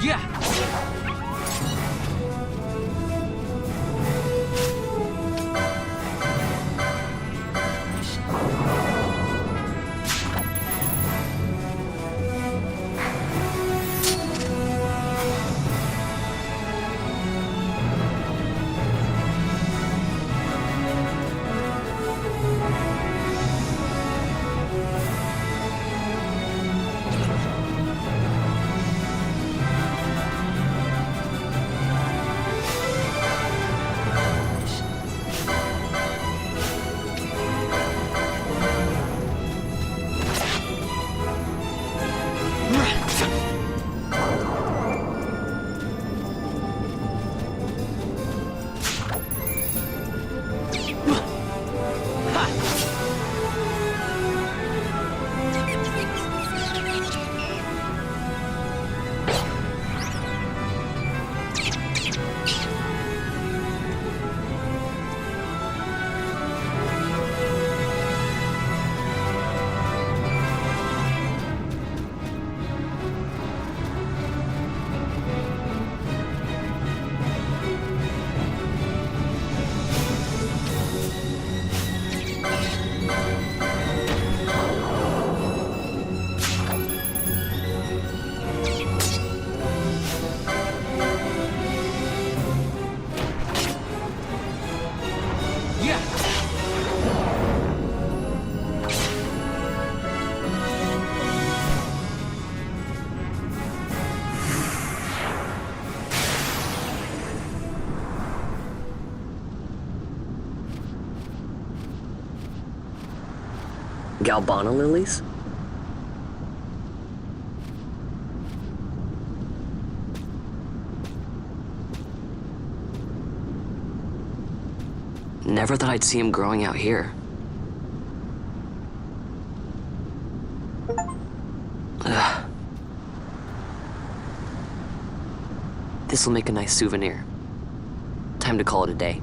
Yeah. Galbana lilies? Never thought I'd see him growing out here. Ugh. This'll make a nice souvenir. Time to call it a day.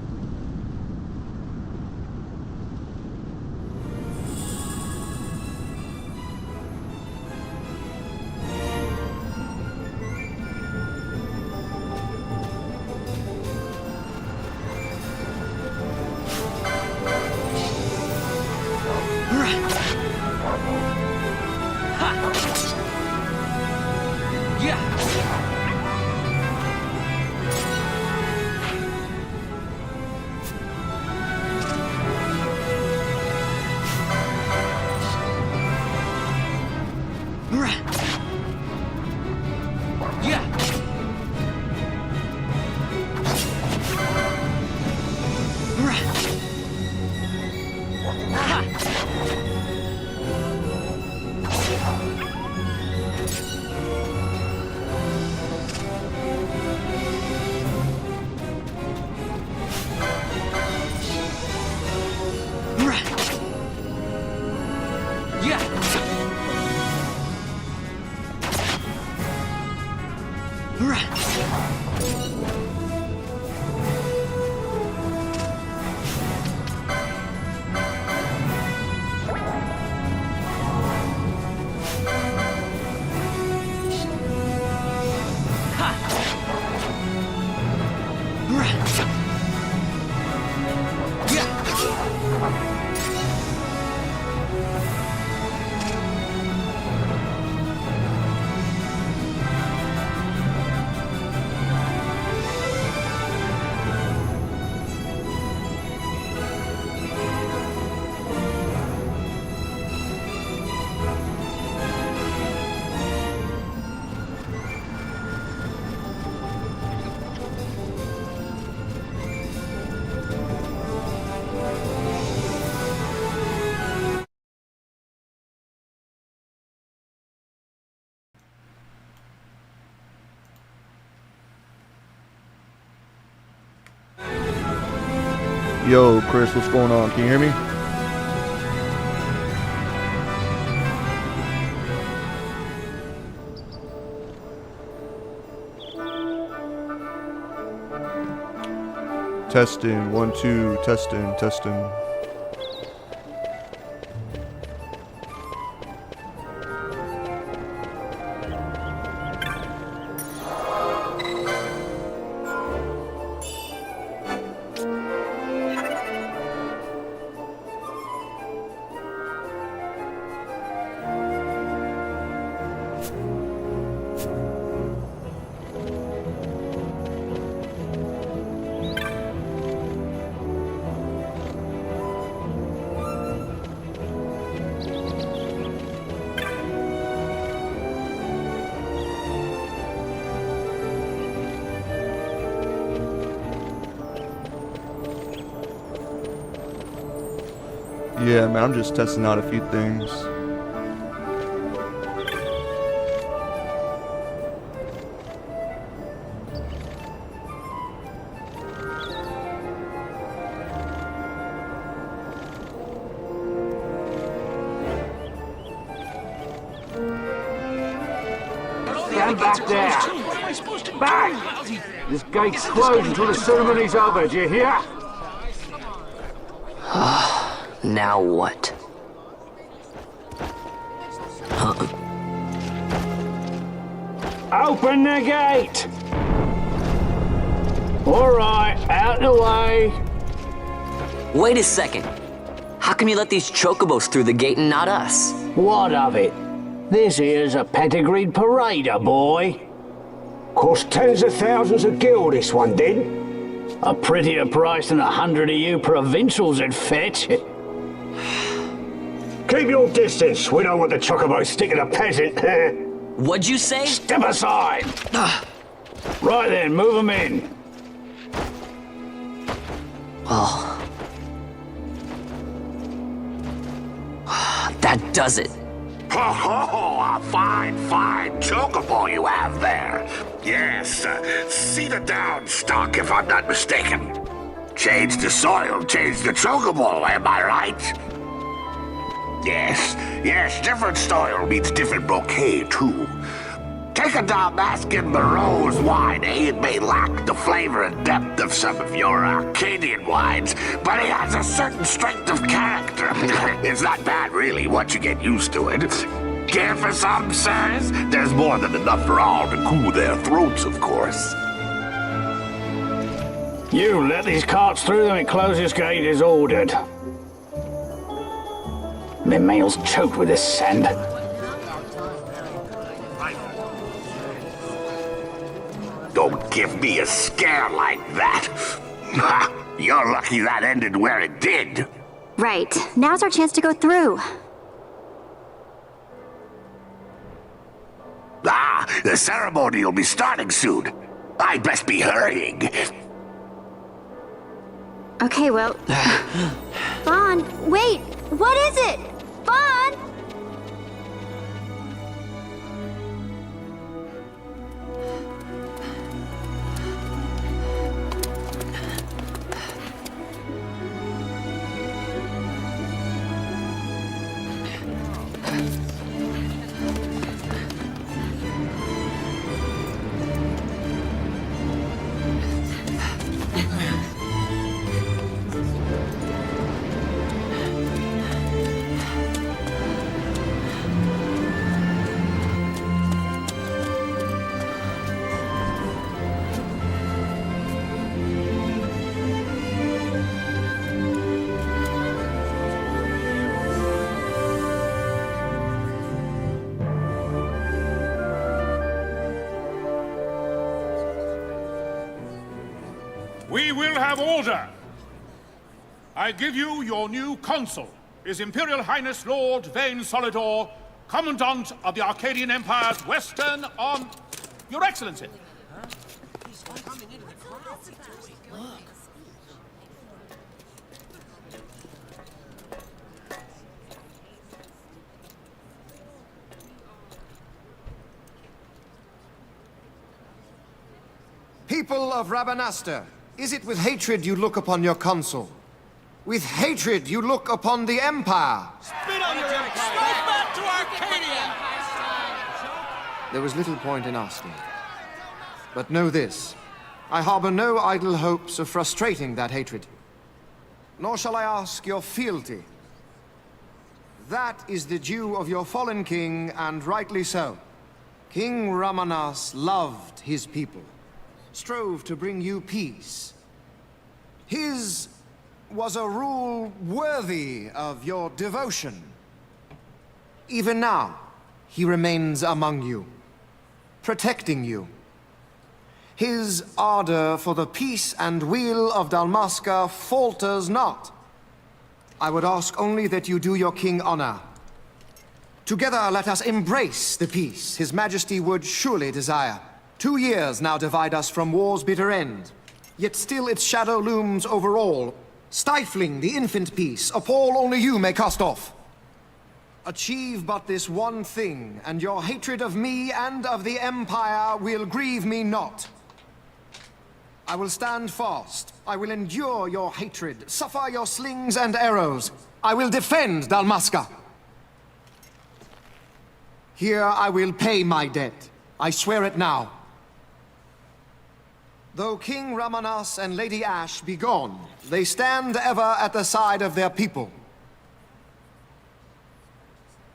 Yo, Chris, what's going on? Can you hear me? Testing, 1, 2, testing, testing. Yeah, man, I'm just testing out a few things. Stand back there! Bang! This gate's closed until the ceremony's over, do you hear? Now what? Open the gate! Alright, out the way. Wait a second. How come you let these chocobos through the gate and not us? What of it? This here's a pedigreed parader, boy. Cost tens of thousands of gil, this one did. A prettier price than 100 of you provincials would fetch. Keep your distance. We don't want the chocobo sticking a peasant. What'd you say? Step aside. Right then, move them in. Well... that does it. Ho ho ho! A fine chocobo you have there. Yes, cedar down stock if I'm not mistaken. Change the soil, change the chocobo, am I right? Yes, different soil means different bouquet too. Take a Dalmascan Moreau's wine, It may lack the flavor and depth of some of your Arcadian wines, but it has a certain strength of character. It's not bad, really, once you get used to it. Care for some, sirs? There's more than enough for all to cool their throats, of course. You let these carts through and close this gate as ordered. My mail's choked with this sand. Don't give me a scare like that. You're lucky that ended where it did. Right. Now's our chance to go through. The ceremony will be starting soon. I'd best be hurrying. Okay, well... Vaughn, wait! What is it? Vaughn! We will have order. I give you your new consul, His Imperial Highness Lord Vane Solidor, Commandant of the Arcadian Empire's Western on... Your Excellency. People of Rabanastre, is it with hatred you look upon your consul? With hatred you look upon the Empire? Spit on your empire! Strike back to Arcadia! There was little point in asking. But know this, I harbor no idle hopes of frustrating that hatred. Nor shall I ask your fealty. That is the due of your fallen king, and rightly so. King Ramanas loved his people, strove to bring you peace. His was a rule worthy of your devotion. Even now, he remains among you, protecting you. His ardor for the peace and weal of Dalmasca falters not. I would ask only that you do your king honor. Together let us embrace the peace His Majesty would surely desire. 2 years now divide us from war's bitter end, yet still its shadow looms over all, Stifling the infant peace, a pall only you may cast off. Achieve but this one thing, and your hatred of me and of the Empire will grieve me not. I will stand fast. I will endure your hatred, suffer your slings and arrows. I will defend Dalmasca. Here I will pay my debt. I swear it now. Though King Ramanas and Lady Ash be gone, they stand ever at the side of their people.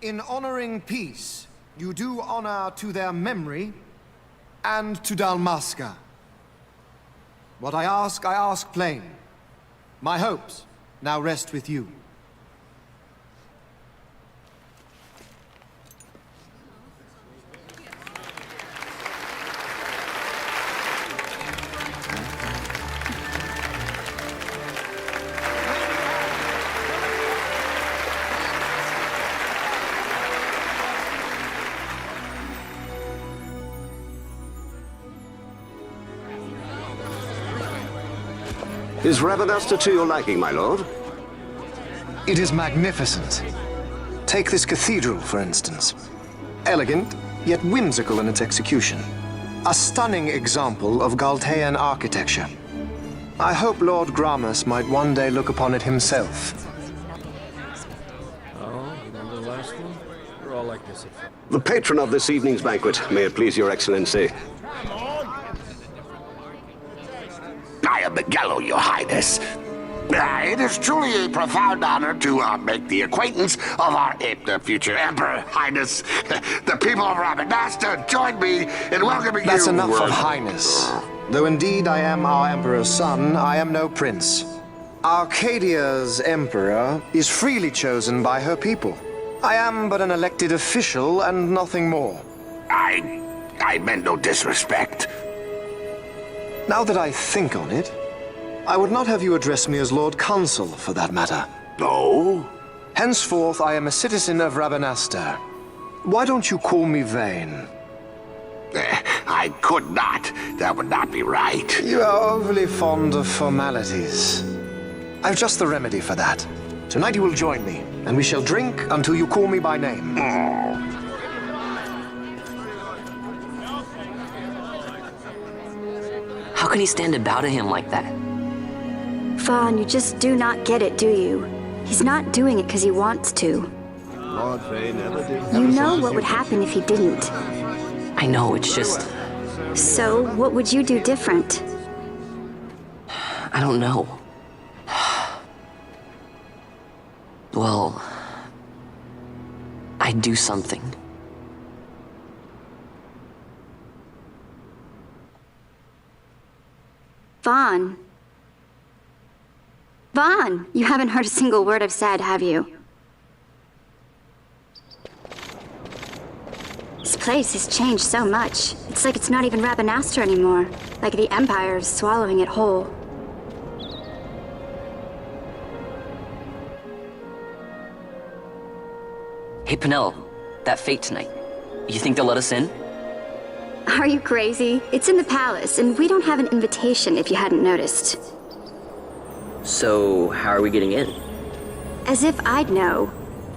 In honoring peace, you do honor to their memory and to Dalmasca. What I ask plain. My hopes now rest with you. Is Ravenasta to your liking, my lord? It is magnificent. Take this cathedral, for instance. Elegant, yet whimsical in its execution. A stunning example of Galtean architecture. I hope Lord Gramus might one day look upon it himself. Oh, remember the last one? We're all like this at first. The patron of this evening's banquet, may it please your excellency. I am Miguelo, your highness. It is truly a profound honor to make the acquaintance of our future emperor, highness. The people of Ravenasta join me in welcoming you. That's enough of highness. Though indeed I am our emperor's son, I am no prince. Arcadia's emperor is freely chosen by her people. I am but an elected official and nothing more. I meant no disrespect. Now that I think on it, I would not have you address me as Lord Consul, for that matter. No? Henceforth, I am a citizen of Ravenasta. Why don't you call me Vane? I could not. That would not be right. You are overly fond of formalities. I've just the remedy for that. Tonight you will join me, and we shall drink until you call me by name. How can he stand about to him like that? Vaughn, you just do not get it, do you? He's not doing it because he wants to. Lord Vane never did. You know what would happen if he didn't. I know, it's just... So, what would you do different? I don't know. Well... I'd do something. Vaughn. Vaughn! You haven't heard a single word I've said, have you? This place has changed so much. It's like it's not even Ravenasta anymore. Like the Empire is swallowing it whole. Hey, Penel, that fete tonight. You think they'll let us in? Are you crazy? It's in the palace, and we don't have an invitation if you hadn't noticed. So, how are we getting in? As if I'd know.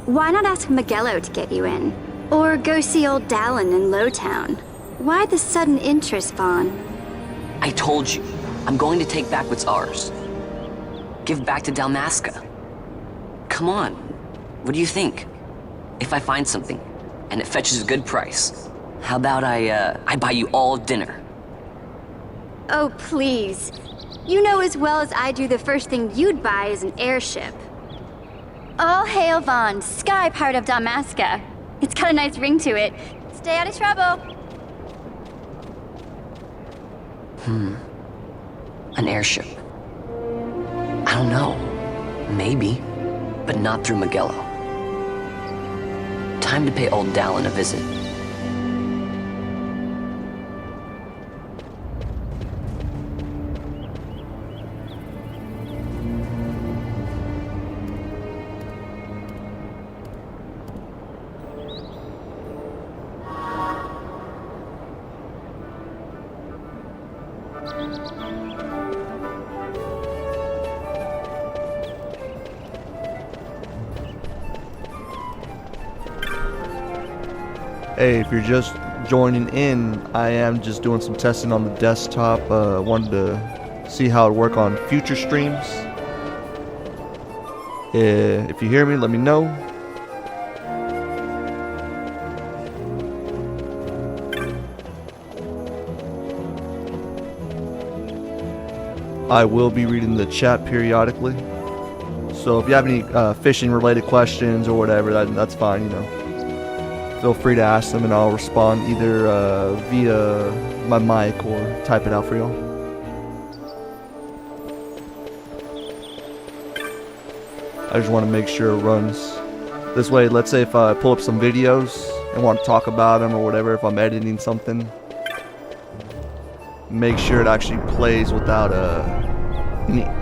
Why not ask Miguelo to get you in? Or go see old Dallin in Lowtown? Why the sudden interest, Vaughn? I told you, I'm going to take back what's ours. Give back to Dalmasca. Come on, what do you think? If I find something, and it fetches a good price, how about I buy you all dinner? Oh, please. You know as well as I do the first thing you'd buy is an airship. All hail Vaughn, sky part of Dalmasca. It's got a nice ring to it. Stay out of trouble. An airship. I don't know. Maybe, but not through Miguelo. Time to pay old Dallin a visit. Hey, if you're just joining in, I am just doing some testing on the desktop. Wanted to see how it would work on future streams. If you hear me, let me know. I will be reading the chat periodically. So if you have any fishing related questions or whatever, that's fine, you know. Feel free to ask them and I'll respond either via my mic or type it out for y'all. I just want to make sure it runs. This way, let's say if I pull up some videos and want to talk about them or whatever, if I'm editing something, make sure it actually plays without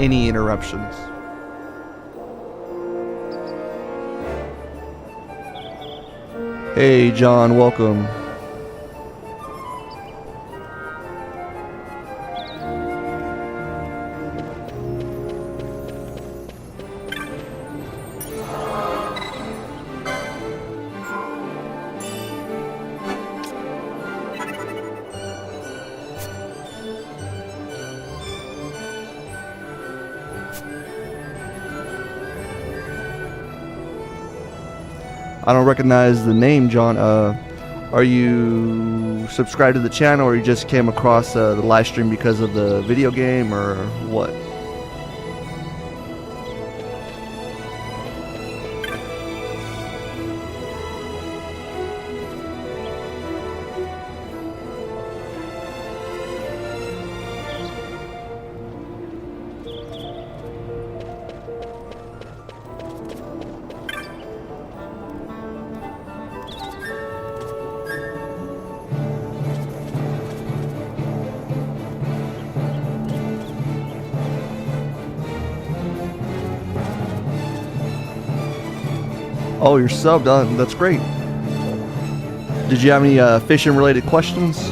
any interruptions. Hey John, welcome. I don't recognize the name, John. Are you subscribed to the channel, or you just came across the live stream because of the video game, or what? Oh, you're subbed on. That's great. Did you have any fishing related questions?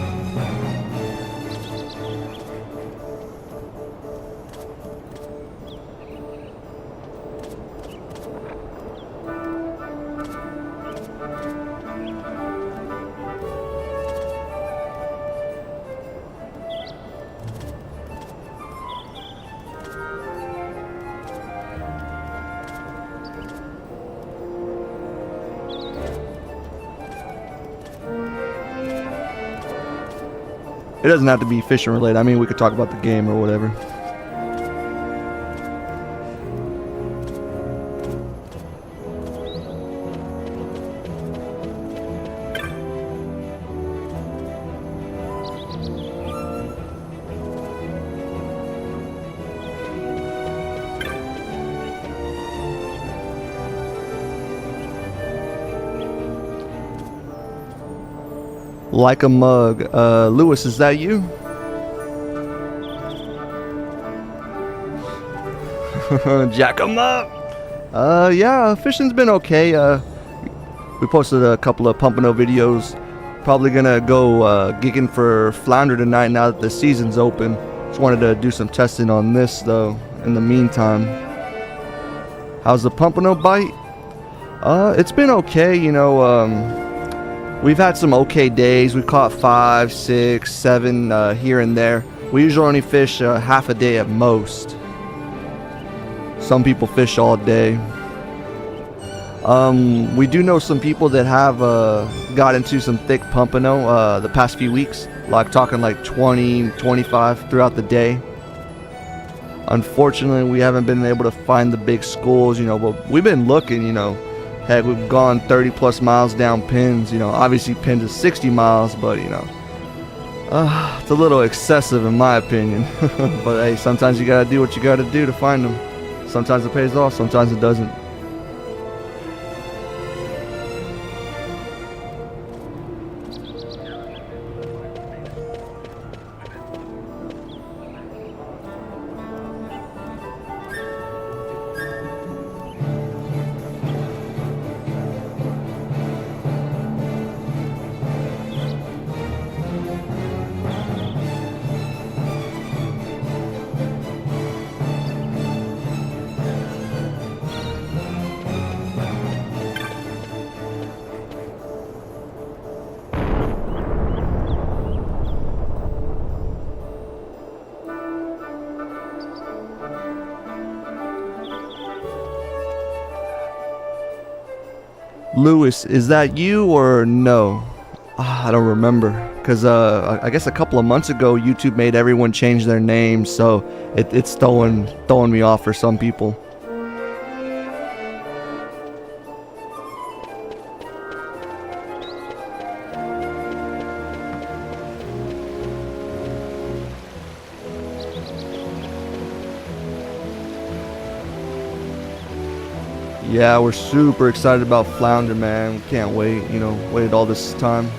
It doesn't have to be fishing related. I mean, we could talk about the game or whatever. Like a mug. Lewis, is that you? Jack 'em up. Yeah, fishing's been okay. We posted a couple of Pompano videos. Probably gonna go gigging for flounder tonight now that the season's open. Just wanted to do some testing on this though in the meantime. How's the Pompano bite? It's been okay, you know. We've had some okay days. We've caught 5, 6, 7 here and there. We usually only fish half a day at most. Some people fish all day. We do know some people that have got into some thick pompano the past few weeks, like talking like 20, 25 throughout the day. Unfortunately, we haven't been able to find the big schools, you know, but we've been looking, you know. Heck, we've gone 30 plus miles down pins, you know. Obviously pins is 60 miles, but you know, it's a little excessive in my opinion. But hey, sometimes you gotta do what you gotta do to find them. Sometimes it pays off, sometimes it doesn't. Lewis, is that you or no? I don't remember. Because I guess a couple of months ago, YouTube made everyone change their names, so it's throwing me off for some people. Yeah, we're super excited about Flounder, man. We can't wait, you know, waited all this time.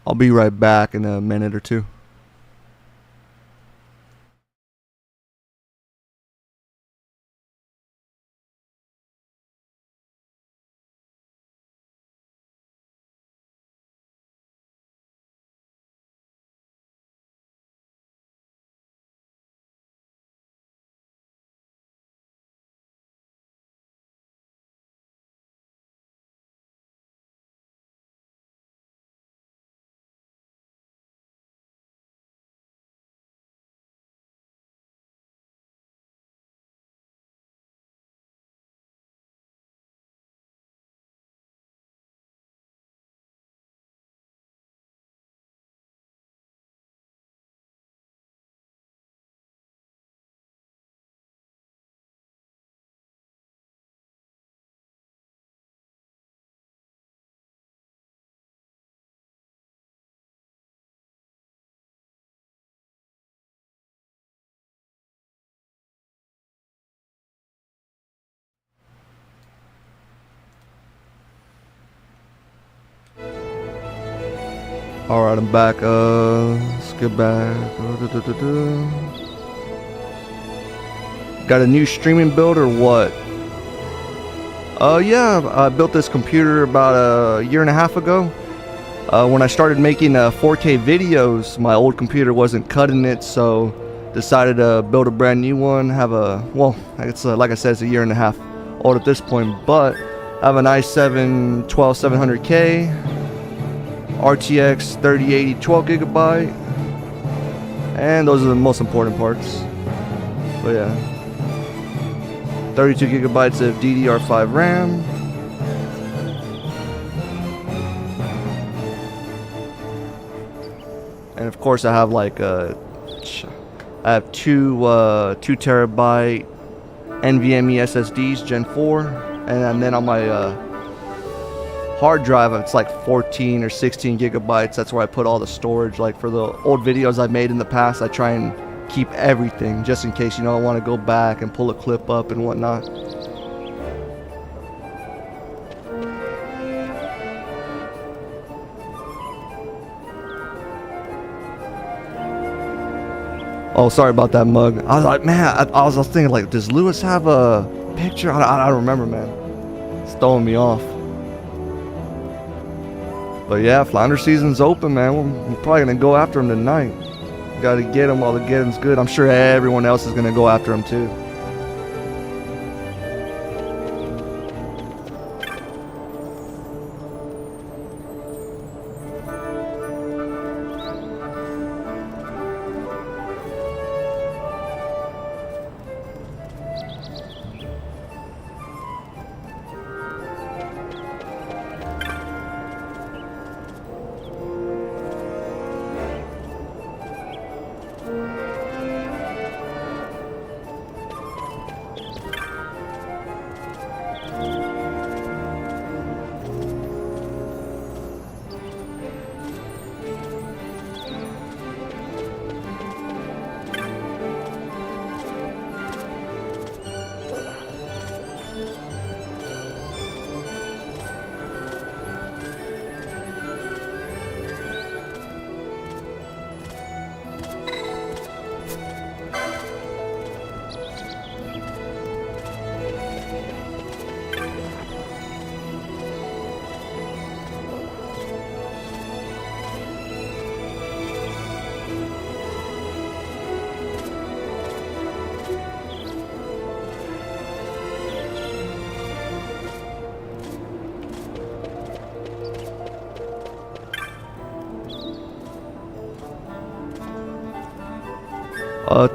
I'll be right back in a minute or two. Alright, I'm back. Let's get back. Got a new streaming build or what? Yeah, I built this computer about a year and a half ago. When I started making 4K videos, my old computer wasn't cutting it, so decided to build a brand new one. Have a, well, it's like I said, it's a year and a half old at this point, but I have an i7 12700K. RTX 3080 12GB, and those are the most important parts. But yeah, 32GB of DDR5 RAM, and of course I have like I have two 2TB NVMe SSDs Gen 4, and then on my hard drive, it's like 14 or 16 gigabytes. That's where I put all the storage. Like for the old videos I've made in the past, I try and keep everything just in case, you know, I want to go back and pull a clip up and whatnot. Oh, sorry about that mug. I was like, man, I was thinking like, does Lewis have a picture? I don't remember, man. It's throwing me off. But yeah, Flounder season's open, man. We're probably gonna go after him tonight. Gotta get him while the getting's good. I'm sure everyone else is gonna go after him too.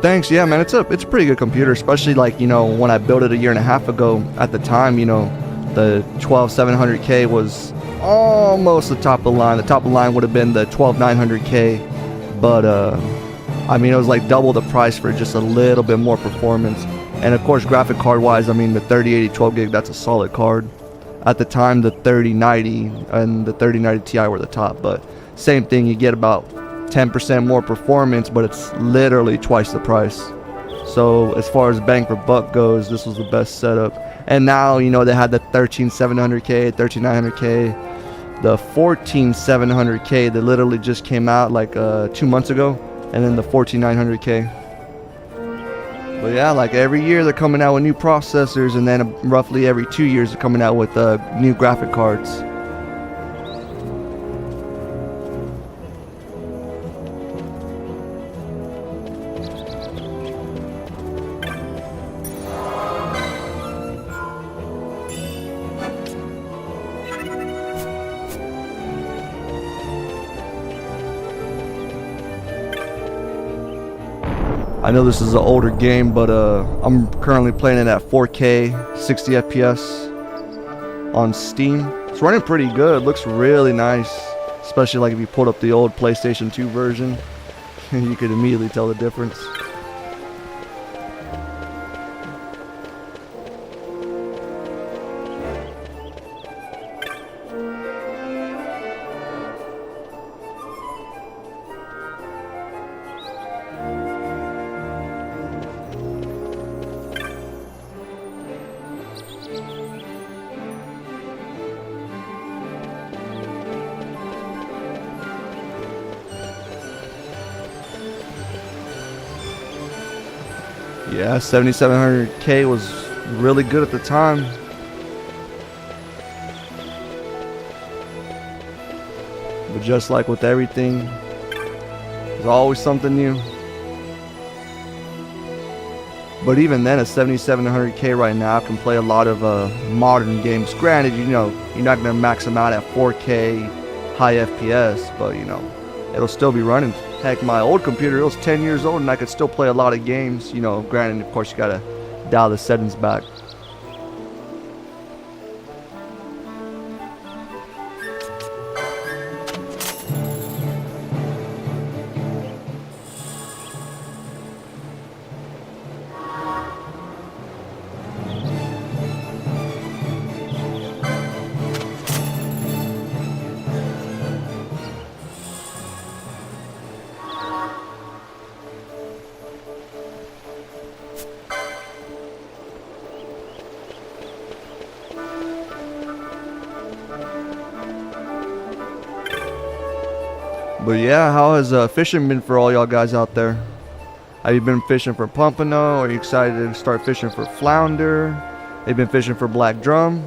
Thanks. Yeah, man, it's a pretty good computer, especially like, you know, when I built it a year and a half ago. At the time, you know, the 12700K was almost the top of the line. The top of the line would have been the 12900K, but I mean, it was like double the price for just a little bit more performance. And of course, graphic card wise, I mean, the 3080 12 gig, that's a solid card. At the time, the 3090 and the 3090 Ti were the top, but same thing, you get about 10% more performance, but it's literally twice the price. So as far as bang for buck goes, this was the best setup. And now, you know, they had the 13700K, 13900K, the 14700K that literally just came out like 2 months ago, and then the 14900K. But yeah, like every year they're coming out with new processors, and then roughly every 2 years they're coming out with new graphic cards. I know this is an older game, but I'm currently playing it at 4K, 60 FPS on Steam. It's running pretty good. It looks really nice, especially like if you pulled up the old PlayStation 2 version. You could immediately tell the difference. Yeah, 7700K was really good at the time. But just like with everything, there's always something new. But even then, a 7700K right now can play a lot of modern games. Granted, you know, you're not going to max them out at 4K high FPS, but you know, it'll still be running. Heck, my old computer, it was 10 years old and I could still play a lot of games. You know, granted, of course, you gotta dial the settings back. But yeah, how has fishing been for all y'all guys out there? Have you been fishing for pompano? Are you excited to start fishing for flounder? Have you been fishing for black drum?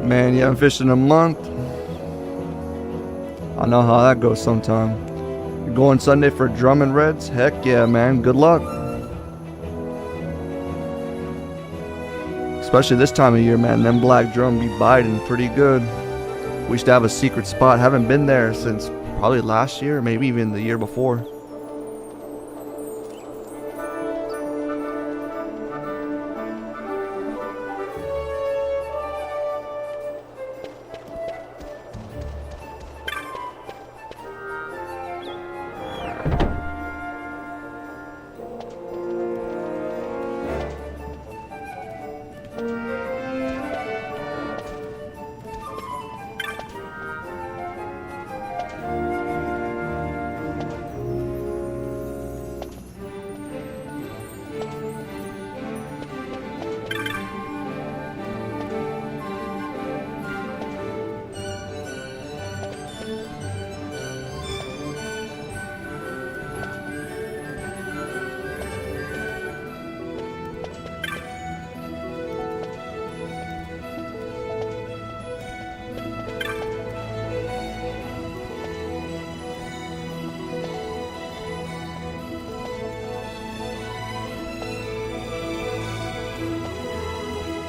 Man, you haven't fished in a month? I know how that goes sometime. You're going Sunday for drum and reds? Heck yeah, man. Good luck. Especially this time of year, man. Them black drum be biting pretty good. We used to have a secret spot. Haven't been there since probably last year, maybe even the year before.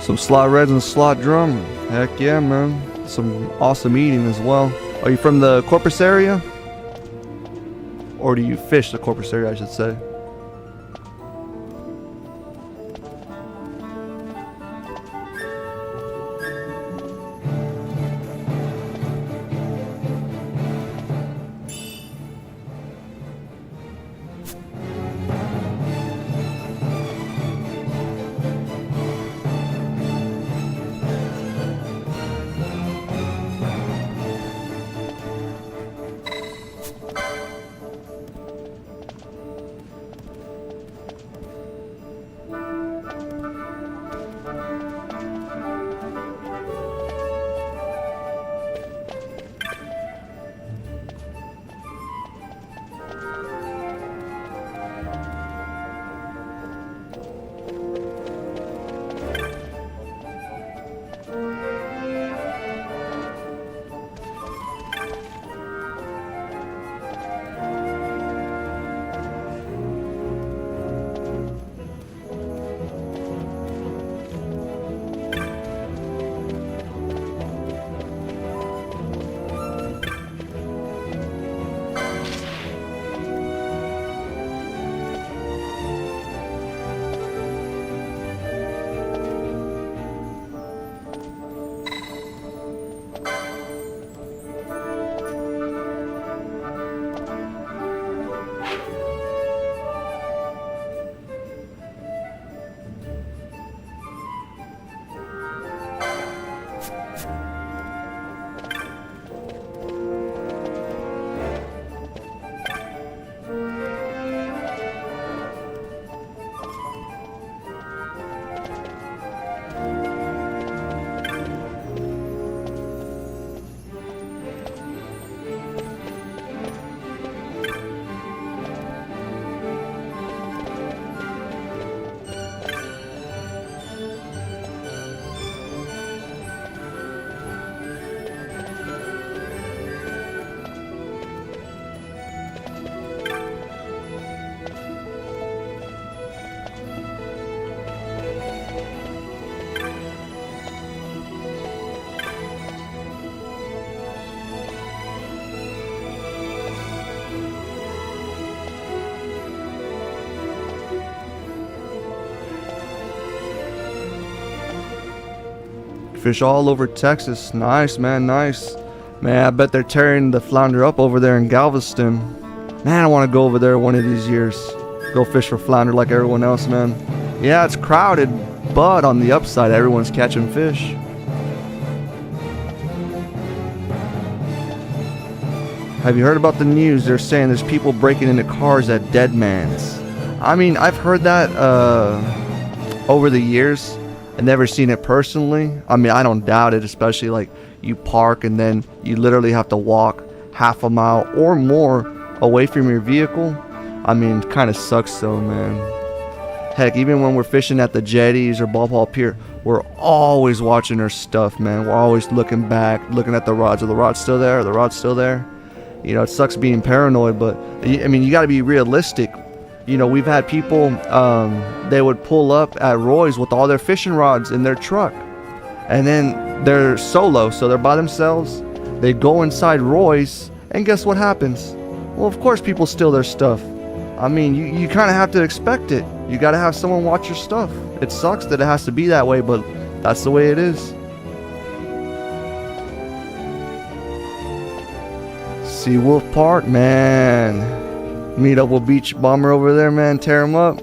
Some slot reds and slot drum. Heck yeah, man. Some awesome eating as well. Are you from the Corpus area? Or do you fish the Corpus area, I should say? Fish all over Texas. Nice, man, nice. Man, I bet they're tearing the flounder up over there in Galveston. Man, I want to go over there one of these years. Go fish for flounder like everyone else, man. Yeah, it's crowded, but on the upside, everyone's catching fish. Have you heard about the news? They're saying there's people breaking into cars at Dead Man's. I mean, I've heard that over the years. I've never seen it personally. I mean, I don't doubt it, especially like you park and then you literally have to walk half a mile or more away from your vehicle. I mean, it kind of sucks though, man. Heck, even when we're fishing at the jetties or Ball Pier, we're always watching our stuff, man. We're always looking back, looking at the rods. Are the rods still there? Are the rods still there? You know, it sucks being paranoid, but I mean, you got to be realistic. You know, we've had people, they would pull up at Roy's with all their fishing rods in their truck. And then they're solo, so they're by themselves. They go inside Roy's, and guess what happens? Well, of course people steal their stuff. I mean, you kind of have to expect it. You got to have someone watch your stuff. It sucks that it has to be that way, but that's the way it is. Seawolf Park, man. Meet up with Beach Bomber over there, man. Tear him up.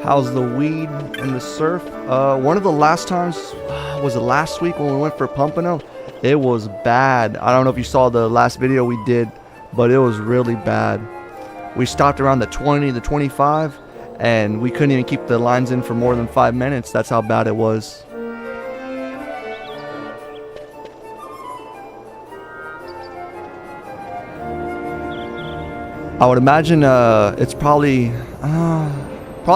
How's the weed and the surf? One of the last times, was it last week when we went for Pompano? It was bad. I don't know if you saw the last video we did, but it was really bad. We stopped around the 20, the 25, and we couldn't even keep the lines in for more than 5 minutes. That's how bad it was. I would imagine it's probably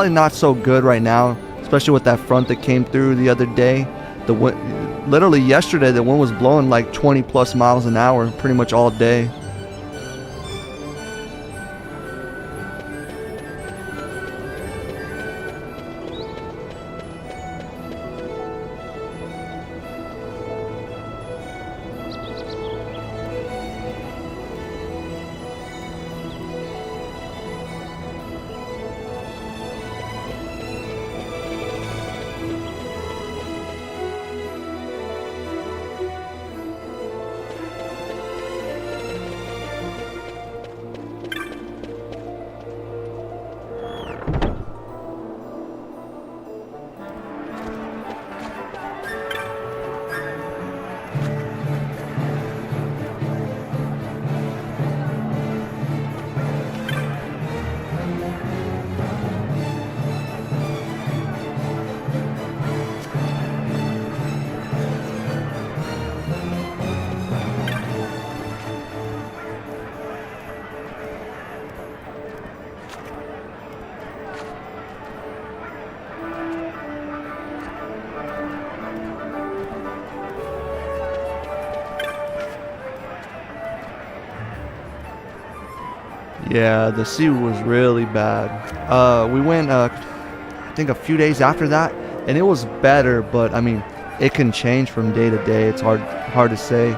not so good right now, especially with that front that came through the other day. Literally yesterday, the wind was blowing like 20 plus miles an hour pretty much all day. Yeah, the sea was really bad. We went, I think a few days after that, and it was better, but I mean, it can change from day to day. It's hard to say.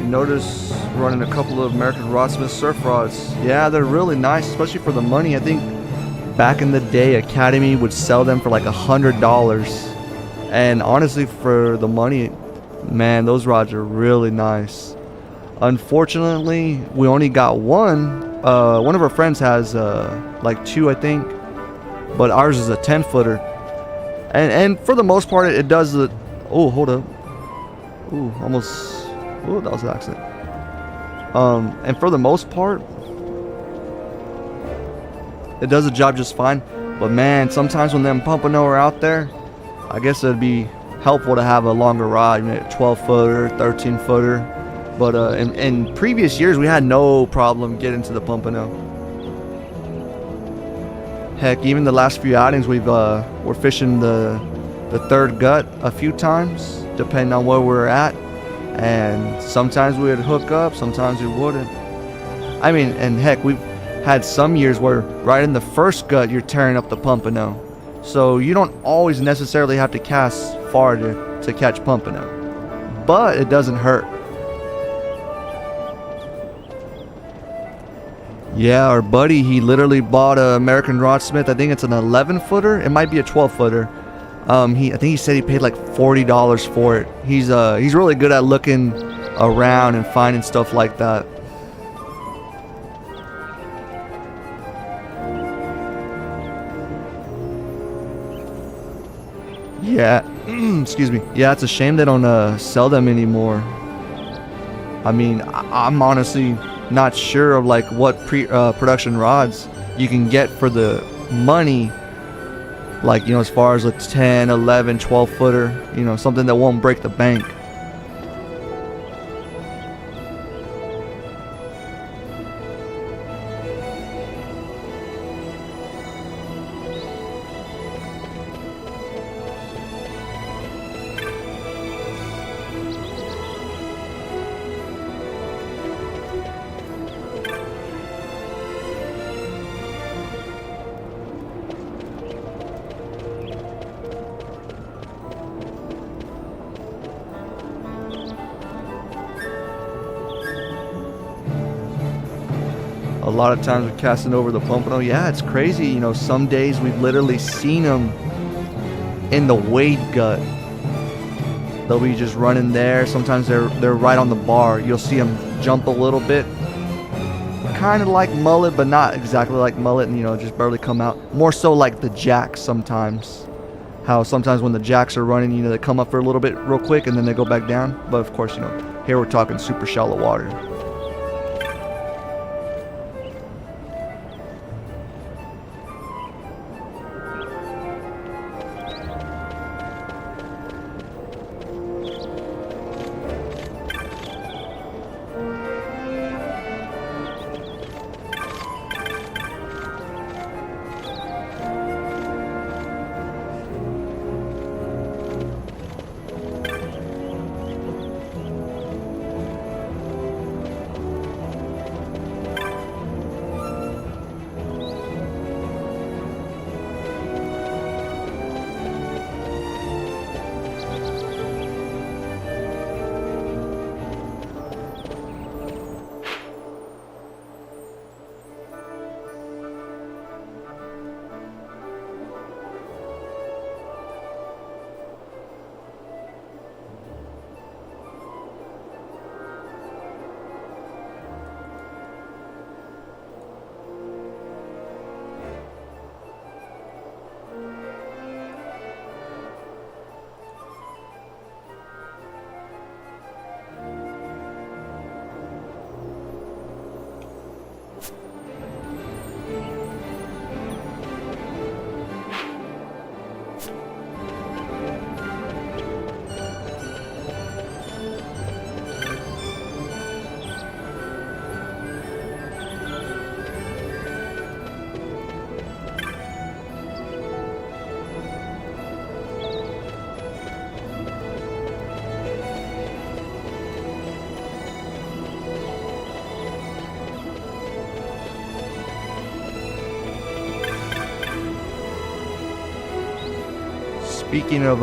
Notice running a couple of American Rodsmith surf rods. Yeah, they're really nice, especially for the money. I think back in the day, Academy would sell them for like $100. And honestly, for the money, man, those rods are really nice. Unfortunately, we only got one. One of our friends has like two, I think, but ours is a 10-footer. And for the most part, it does the. Oh, hold up. Ooh, almost. Ooh, that was an accident. And for the most part, it does the job just fine. But man, sometimes when them Pompano are out there, I guess it'd be helpful to have a longer rod, 12-footer, 13-footer. But in previous years, we had no problem getting to the Pompano. Heck, even the last few outings, we're fishing the third gut a few times, depending on where we're at. And sometimes we would hook up, sometimes we wouldn't. I mean, and heck, we've had some years where right in the first gut, you're tearing up the Pompano. So you don't always necessarily have to cast far to catch Pompano. But it doesn't hurt. Yeah, our buddy, he literally bought an American Rodsmith. I think it's an 11-footer. It might be a 12-footer. I think he said he paid like $40 for it. He's really good at looking around and finding stuff like that. Yeah, excuse me. Yeah, it's a shame they don't sell them anymore. I mean, I'm honestly not sure of like what production rods you can get for the money. Like, as far as a 10, 11, 12-footer, something that won't break the bank. A lot of times we're casting over the Pompano. Yeah, it's crazy. Some days we've literally seen them in the wade gut. They'll be just running there. Sometimes they're right on the bar. You'll see them jump a little bit. Kind kind of like mullet, but not exactly like mullet, and you know, just barely come out. More so like the jacks sometimes. How sometimes when the jacks are running, you know, they come up for a little bit real quick and then they go back down. But of course, you know, here we're talking super shallow water. Speaking of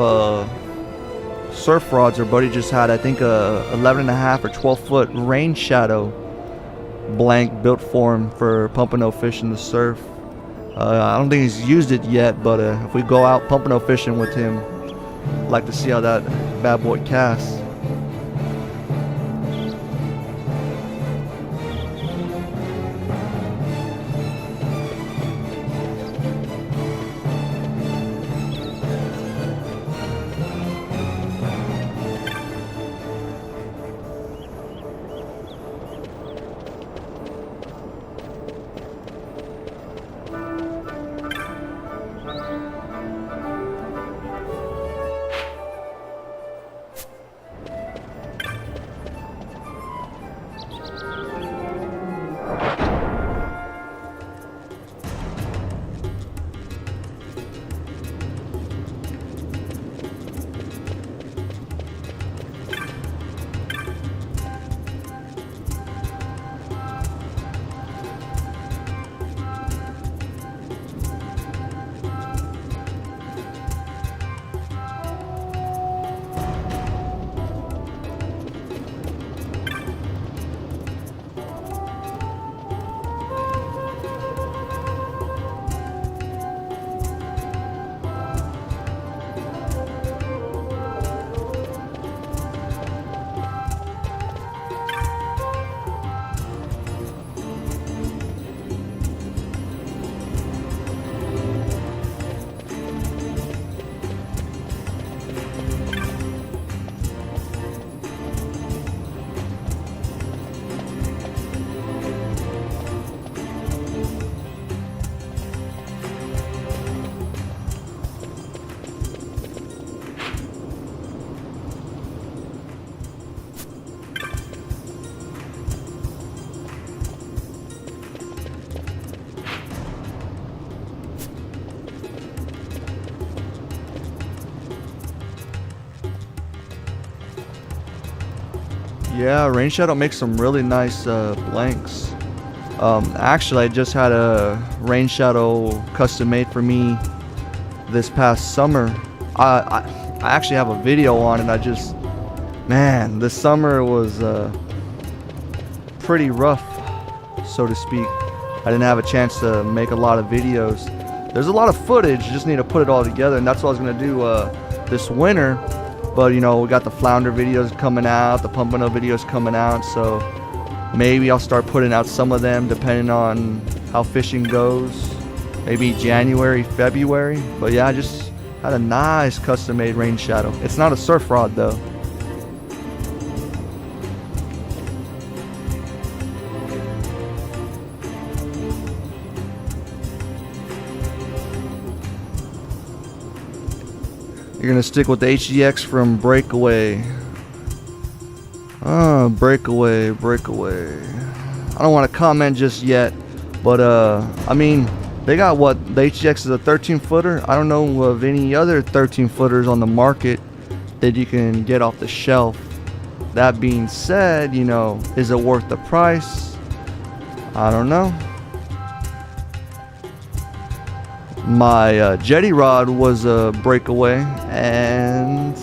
surf rods, our buddy just had, I think, a 11.5 or 12 foot rain shadow blank built for him for Pompano fish in the surf. I don't think he's used it yet, but if we go out Pompano fishing with him, I'd like to see how that bad boy casts. Yeah, Rain Shadow makes some really nice blanks. Actually, I just had a Rain Shadow custom made for me this past summer. I actually have a video on it. Man, this summer was pretty rough, so to speak. I didn't have a chance to make a lot of videos. There's a lot of footage, just need to put it all together, and that's what I was gonna do this winter. But you know, we got the flounder videos coming out, the pompano videos coming out, so Maybe I'll start putting out some of them depending on how fishing goes. Maybe January, February. But yeah, I just had a nice custom made rain shadow. It's not a surf rod though. You're gonna stick with the HDX from Breakaway. Breakaway. I don't want to comment just yet, but I mean, they got what, the HDX is a 13 footer. I don't know of any other 13 footers on the market that you can get off the shelf. That being said, you know, is it worth the price? I don't know. My jetty rod was a Breakaway, and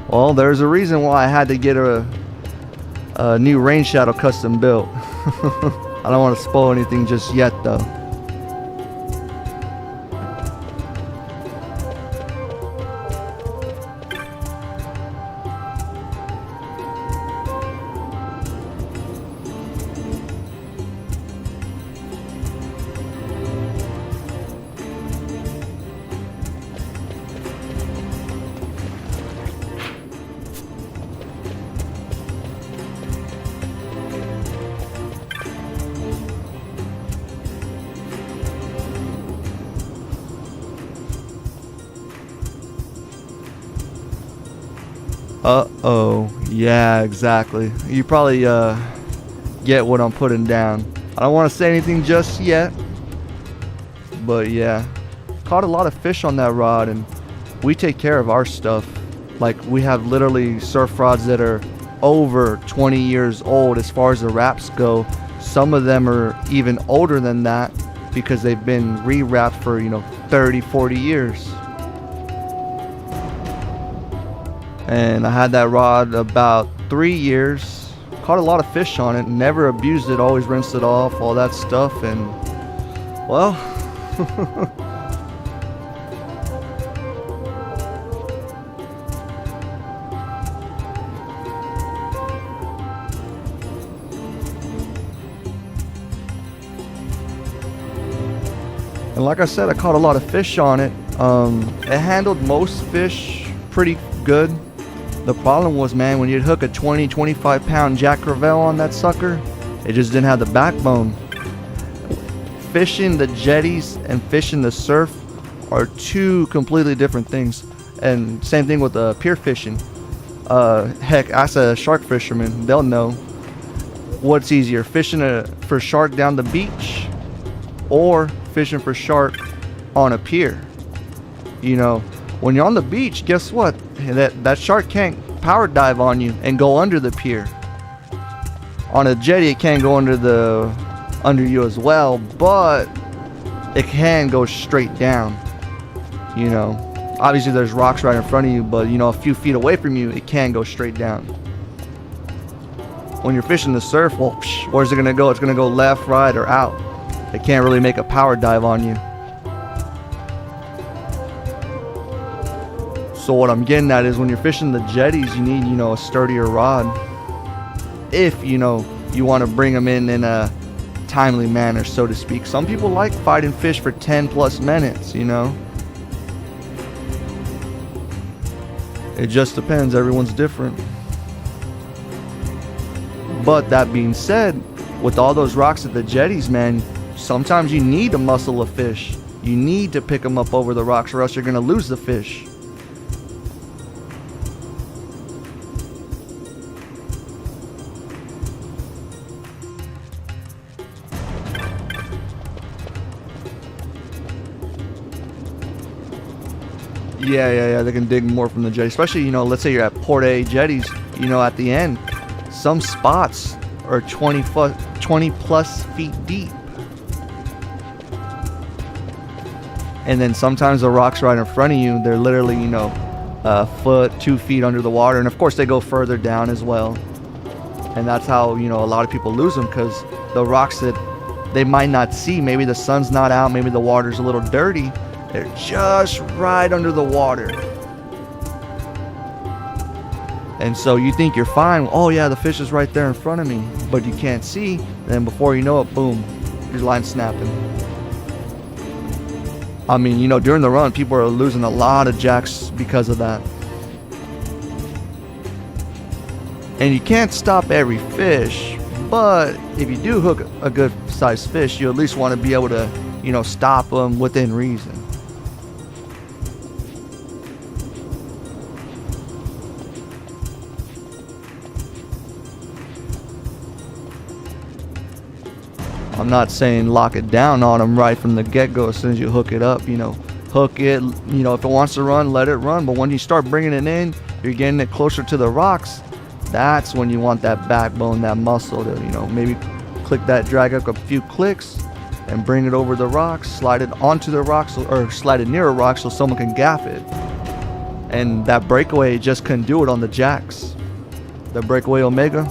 well, there's a reason why I had to get a new rain shadow custom built. I don't want to spoil anything just yet though. Uh-oh. Yeah, exactly. You probably get what I'm putting down. I don't want to say anything just yet, but yeah. Caught a lot of fish on that rod, and we take care of our stuff. Like, we have literally surf rods that are over 20 years old as far as the wraps go. Some of them are even older than that because they've been re-wrapped for, you know, 30, 40 years. And I had that rod about 3 years. Caught a lot of fish on it. Never abused it. Always rinsed it off. All that stuff. And well. And like I said, I caught a lot of fish on it. It handled most fish pretty good. The problem was, man, when you'd hook a 20, 25 pound Jack Crevalle on that sucker, it just didn't have the backbone. Fishing the jetties and fishing the surf are two completely different things. And same thing with pier fishing. Heck, ask a shark fisherman, they'll know. What's easier, fishing for shark down the beach or fishing for shark on a pier? You know, when you're on the beach, guess what? That shark can't power dive on you and go under the pier. On a jetty, it can go under you as well, but it can go straight down. You know, obviously there's rocks right in front of you, but you know, a few feet away from you, it can go straight down. When you're fishing the surf, well, where's it gonna go? It's gonna go left, right, or out. It can't really make a power dive on you. So what I'm getting at is when you're fishing the jetties, you need, you know, a sturdier rod. If, you know, you want to bring them in a timely manner, so to speak. Some people like fighting fish for 10 plus minutes, you know. It just depends. Everyone's different. But that being said, with all those rocks at the jetties, man, sometimes you need to muscle a fish. You need to pick them up over the rocks or else you're going to lose the fish. Yeah, they can dig more from the jetty. Especially, you know, let's say you're at Port A jetties, you know, at the end, some spots are 20 plus feet deep. And then sometimes the rocks right in front of you, they're literally, you know, a foot, 2 feet under the water. And of course they go further down as well. And that's how, you know, a lot of people lose them, because the rocks that they might not see, maybe the sun's not out, maybe the water's a little dirty, they're just right under the water. And so you think you're fine. Oh yeah, the fish is right there in front of me, but you can't see. And before you know it, boom, your line's snapping. I mean, you know, during the run, people are losing a lot of jacks because of that. And you can't stop every fish, but if you do hook a good sized fish, you at least want to be able to, you know, stop them within reason. I'm not saying lock it down on them right from the get-go as soon as you hook it up. You know, hook it, you know, if it wants to run, let it run. But when you start bringing it in, you're getting it closer to the rocks. That's when you want that backbone, that muscle to, you know, maybe click that, drag up a few clicks and bring it over the rocks, slide it onto the rocks or slide it near a rock so someone can gaff it. And that breakaway just couldn't do it on the jacks. The breakaway Omega.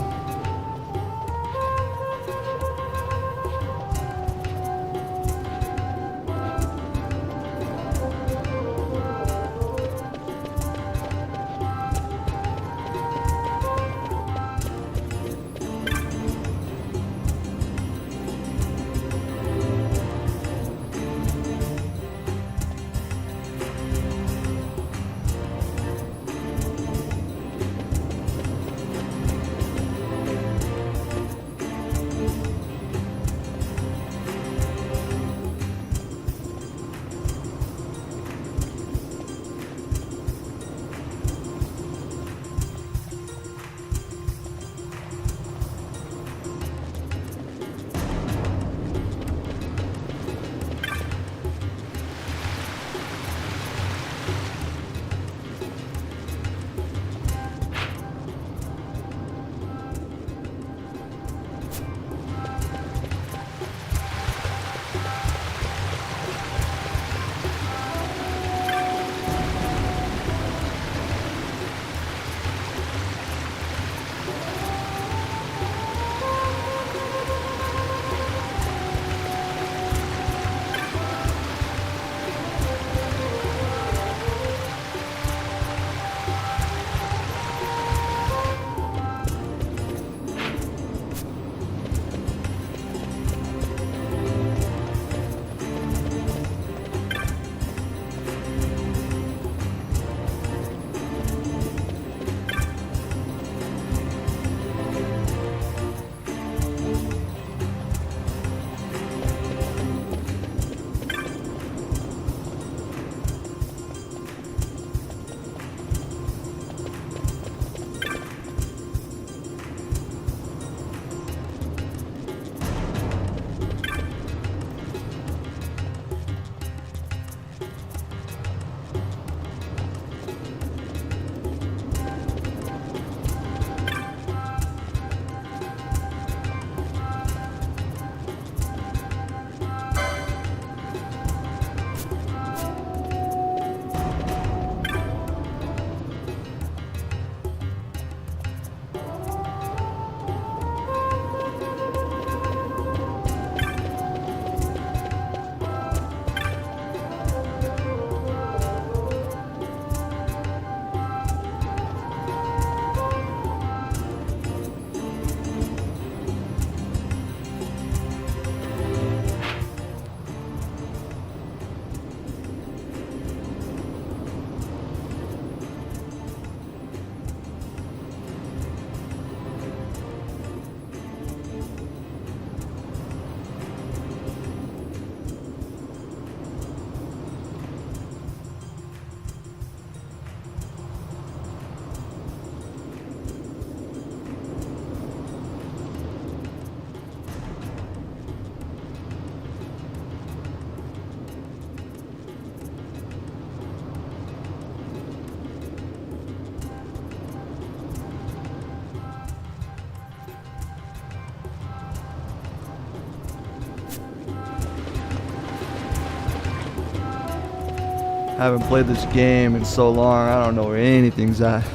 I haven't played this game in so long, I don't know where anything's at.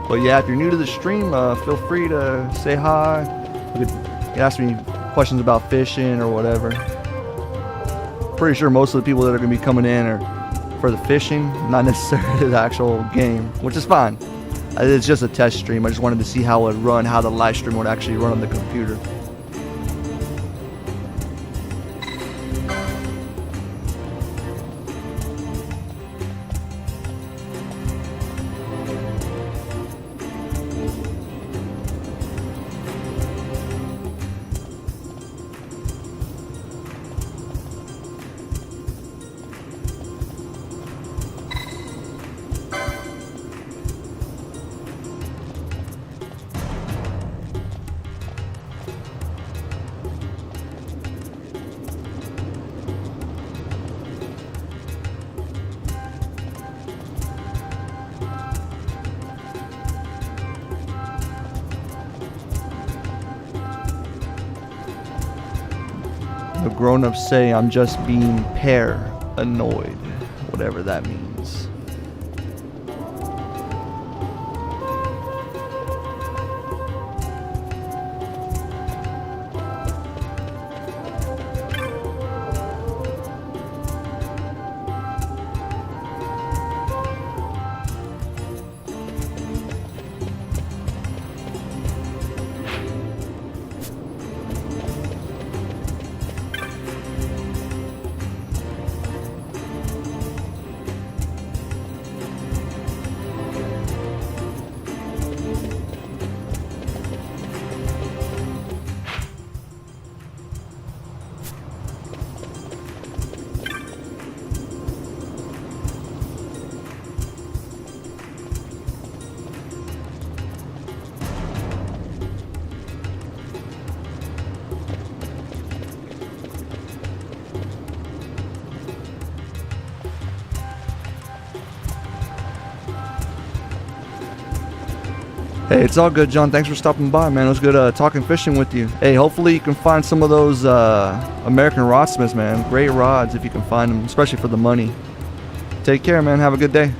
But yeah, if you're new to the stream, feel free to say hi. You can ask me questions about fishing or whatever. Pretty sure most of the people that are going to be coming in are for the fishing, not necessarily the actual game, which is fine. It's just a test stream. I just wanted to see how it would run, how the live stream would actually run on the computer. The grown-ups say I'm just being paranoid, whatever that means. Hey, it's all good, John. Thanks for stopping by, man. It was good talking fishing with you. Hey, hopefully you can find some of those American rodsmiths, man. Great rods if you can find them, especially for the money. Take care, man. Have a good day.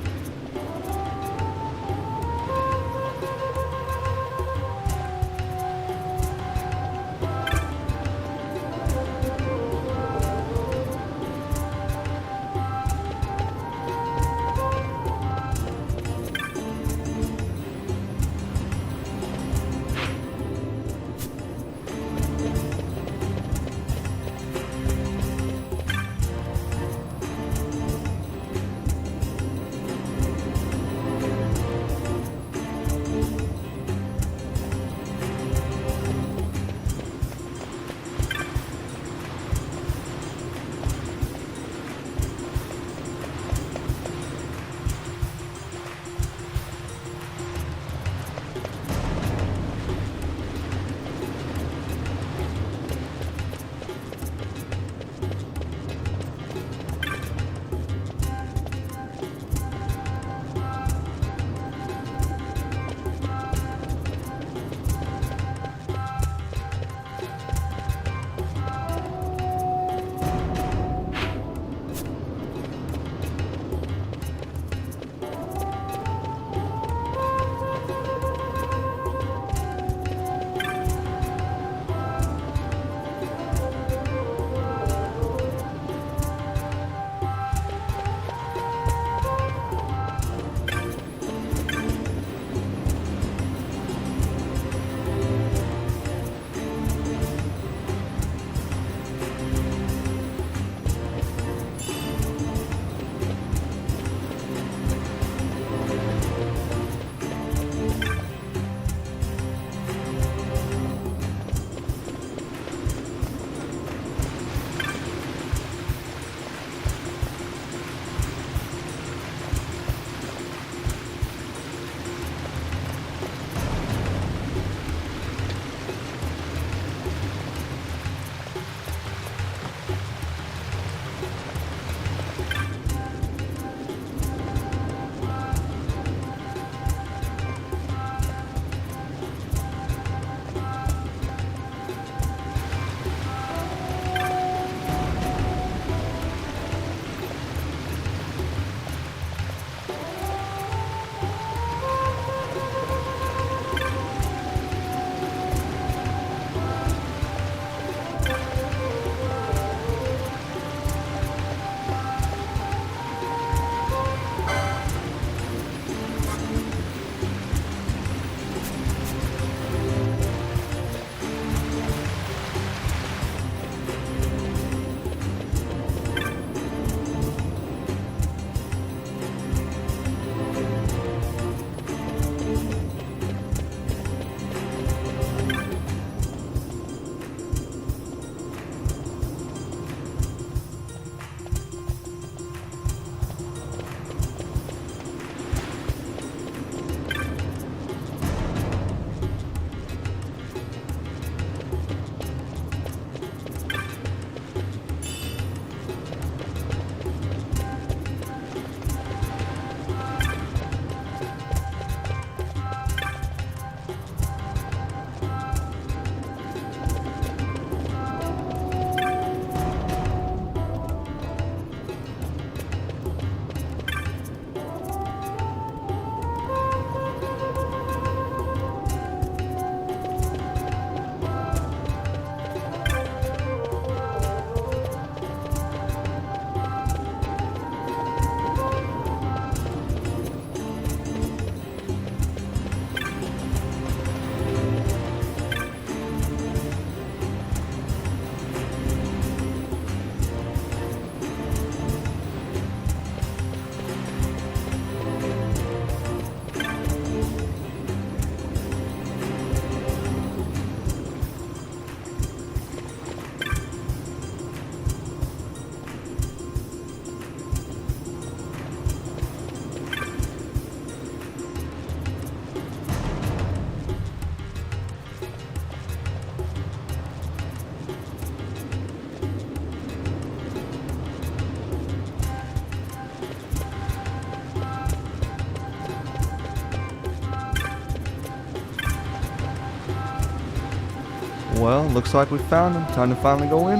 Well, looks like we found him. Time to finally go in.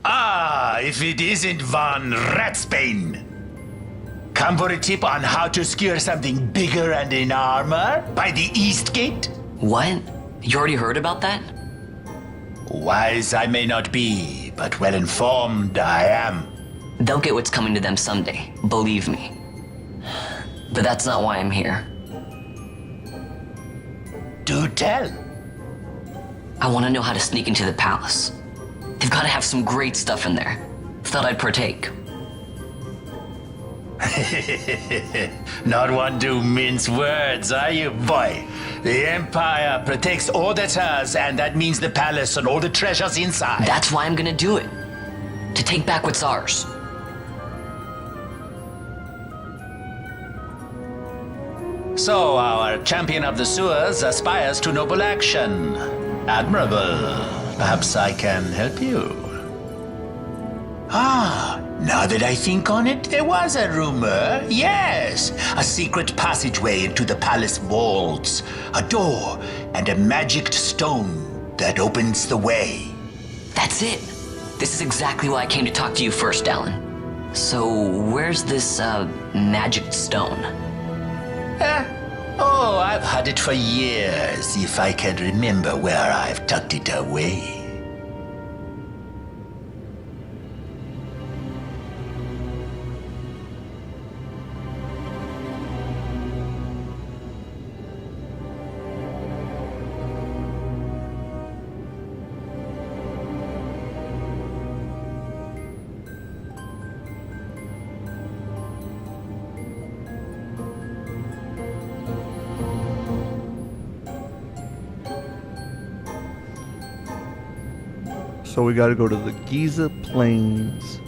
Ah, if it isn't Von Ratsbane. Come for a tip on how to secure something bigger and in armor by the East Gate? What? You already heard about that? Wise I may not be, but well informed I am. They'll get what's coming to them someday, believe me. But that's not why I'm here. Do tell. I want to know how to sneak into the palace. They've got to have some great stuff in there. Thought I'd partake. Not one to mince words, are you, boy? The Empire protects all that's hers, and that means the palace and all the treasures inside. That's why I'm gonna do it. To take back what's ours. So our champion of the sewers aspires to noble action. Admirable. Perhaps I can help you. Ah, now that I think on it, there was a rumor. Yes, a secret passageway into the palace vaults, a door, and a magic stone that opens the way. That's it. This is exactly why I came to talk to you first, Alan. So, where's this, magic stone? Oh, I've had it for years, if I can remember where I've tucked it away. So we gotta go to the Giza Plains.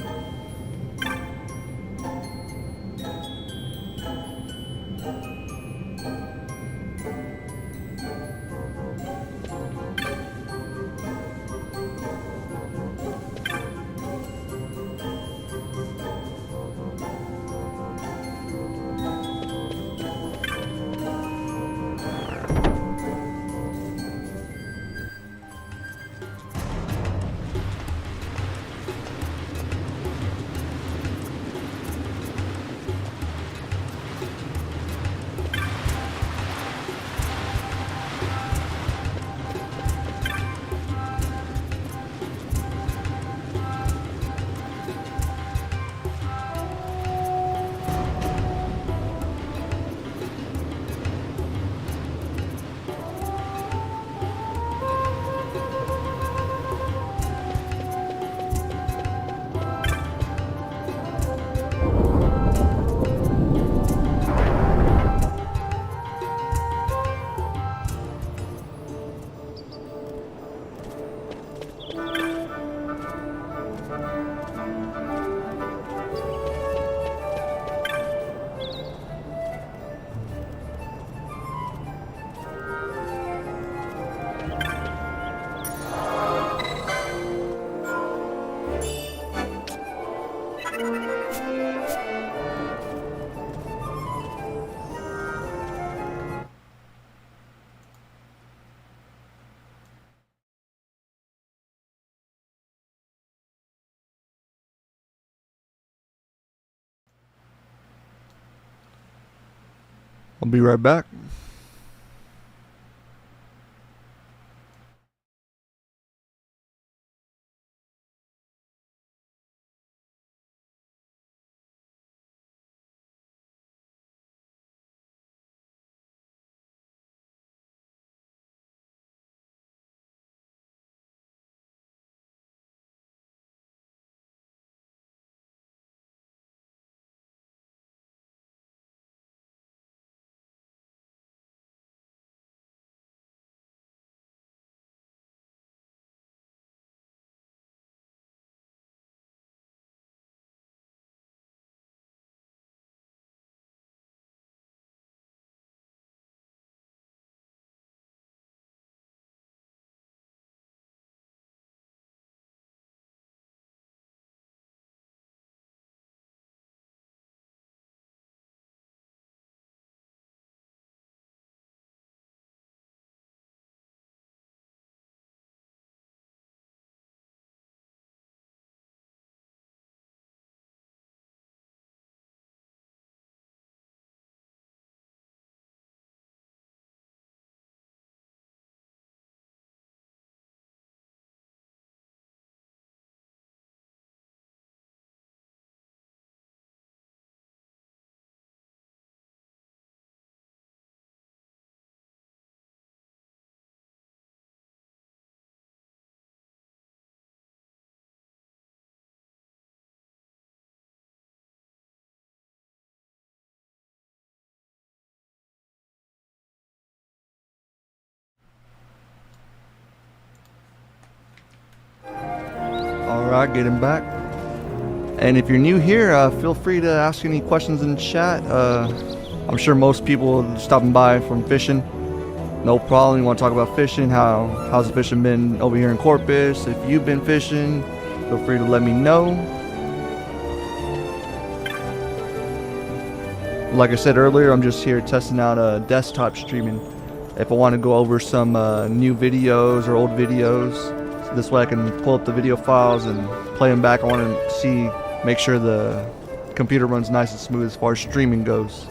I'll be right back. Alright, getting back. And if you're new here, feel free to ask any questions in chat. I'm sure most people stopping by from fishing. No problem. You want to talk about fishing? How's the fishing been over here in Corpus? If you've been fishing, feel free to let me know. Like I said earlier, I'm just here testing out desktop streaming. If I want to go over some new videos or old videos, so this way I can pull up the video files and play them back. I want to see, make sure the computer runs nice and smooth as far as streaming goes.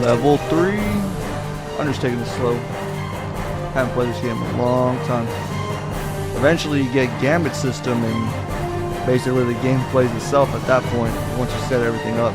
Level 3. I'm just taking it slow. Haven't played this game in a long time. Eventually you get Gambit system and basically the game plays itself at that point once you set everything up.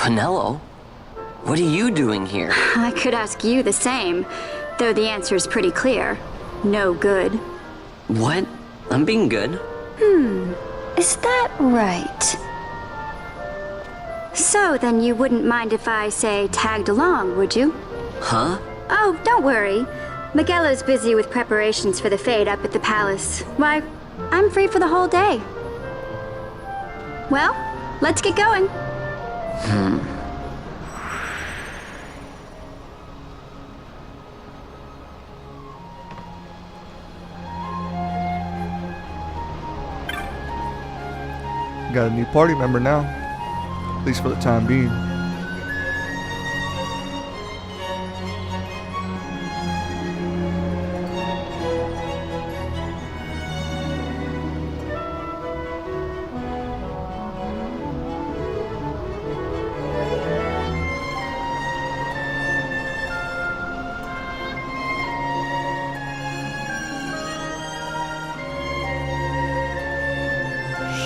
Penelo? What are you doing here? I could ask you the same, though the answer is pretty clear. No good. What? I'm being good. Is that right? So then you wouldn't mind if I, say, tagged along, would you? Huh? Oh, don't worry. Miguelo's busy with preparations for the fete up at the palace. Why, I'm free for the whole day. Well, let's get going. Got a new party member now. At least for the time being.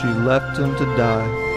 She left him to die.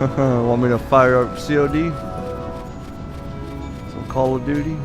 Want me to fire up COD? Some Call of Duty?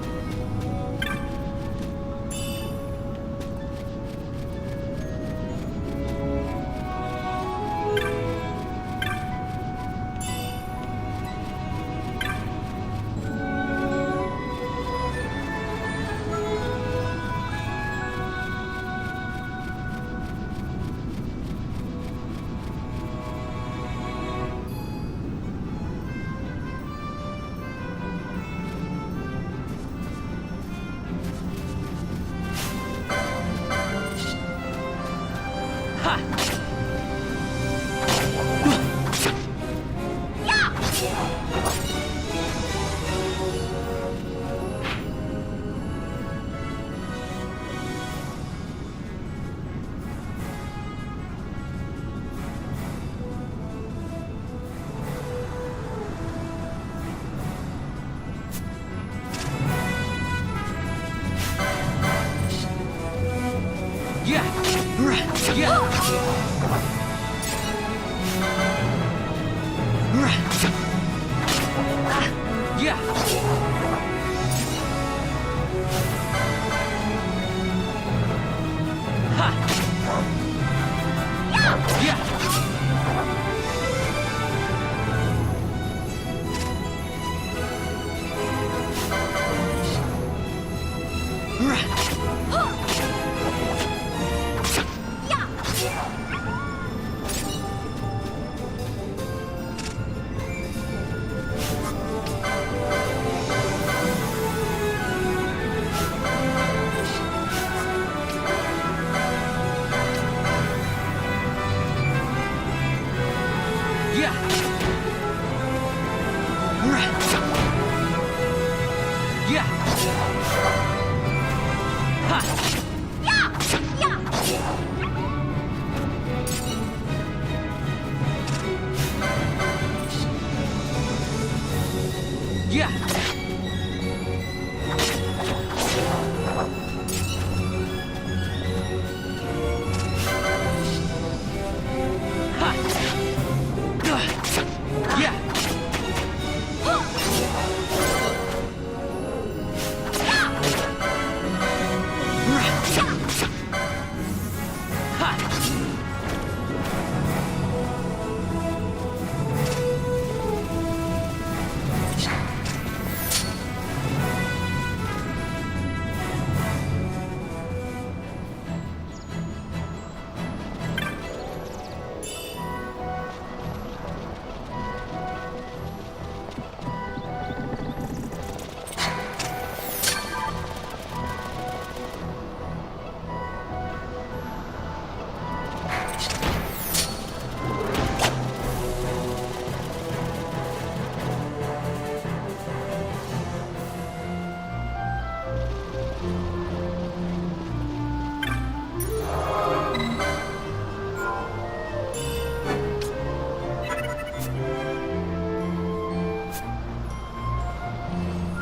Yeah.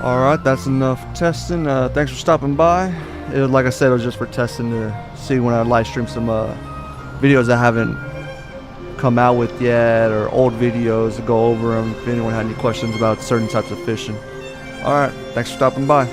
Alright, that's enough testing. Thanks for stopping by. Like I said, it was just for testing to see when I live stream some videos I haven't come out with yet, or old videos to go over them if anyone had any questions about certain types of fishing. Alright, thanks for stopping by.